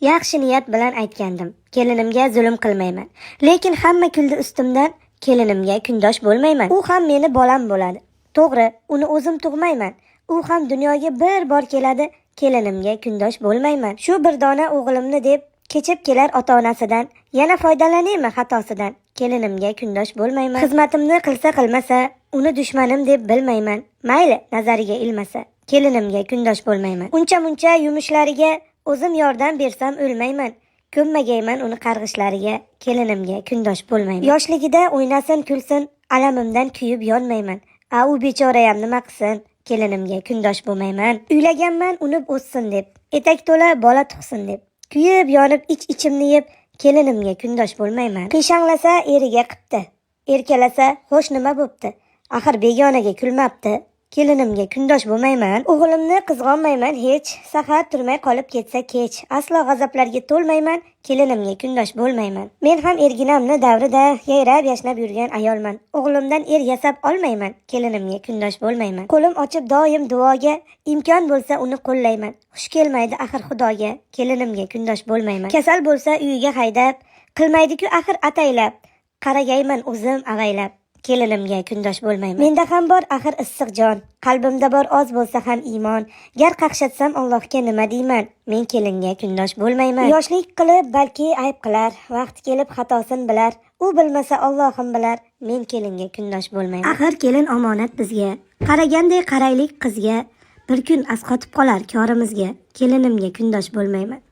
Yaxshi niyat bilan aytgandim. Kelinimga zulm qilmayman. Lekin hamma kuldi ustimdan, kelinimga kundosh bo'lmayman. U ham meni bolam bo'ladi. To'g'ri, uni o'zim tug'mayman. U ham dunyoga bir bor keladi, kelinimga kundosh bo'lmayman. Shu bir dona o'g'limni deb kechib kelar ota-onasidan, yana foydalanaymi xatosidan, kelinimga kundosh bo'lmayman. Xizmatimni qilsa qilmasa, uni dushmanim deb bilmayman. Mayli, nazariga ilmasa, kelinimga kundosh bo'lmayman. Uncha-muncha yumushlariga o'zim yordam bersam o'lmayman. Ko'nmagayman uni qarg'ishlariga, kelinimga kundosh bo'lmayman. Yoshligida o'ynasin, kulsin, alamimdan kuyib yonmayman. U bechorayam nima qilsin, kelinimga kundosh bo'lmayman. Uylaganman unib o'ssin deb, etak to'la bola tug'sin deb. Kuyib yonib ich-ichimni yeb, kelinimga kundosh bo'lmayman. Qishanglasa eriga qipti, erkalasa xo'sh nima bo'pti? Axir begonaga kulmabdi. Kelinimga kundosh bo'lmayman. O'g'limni qizg'onmayman hech, sahar turmay qolib ketsa kech. Aslo g'azablarga to'lmayman, kelinimga kundosh bo'lmayman. Men ham erginamni davrida yayrab yashnab yurgan ayolman. O'g'limdan er yasab olmayman, kelinimga kundosh bo'lmayman. Qo'lim ochib doim duoga, imkon bo'lsa uni qo'llayman. Xush kelmaydi axir Xudoga, kelinimga kundosh bo'lmayman. Kasal bo'lsa uyiga haydab, qilmaydi-ku axir ataylab, qaragayman o'zim avaylab. Kelinimga kundosh bo'lmayman. Menda ham bor axir issiq jon, qalbimda bor oz bo'lsa ham iymon. Gar qaqshatsam Allohga nima deyman? Men kelinga kundosh bo'lmayman. Yoshlik qilib balki ayb qilar, vaqt kelib xatosin bilar. U bilmasa Allohim bilar. Men kelinga kundosh bo'lmayman. Axir kelin omonat bizga. Qaraganday qaraylik qizga. Bir kun asqotib qolar korimizga. Kelinimga kundosh bo'lmayman.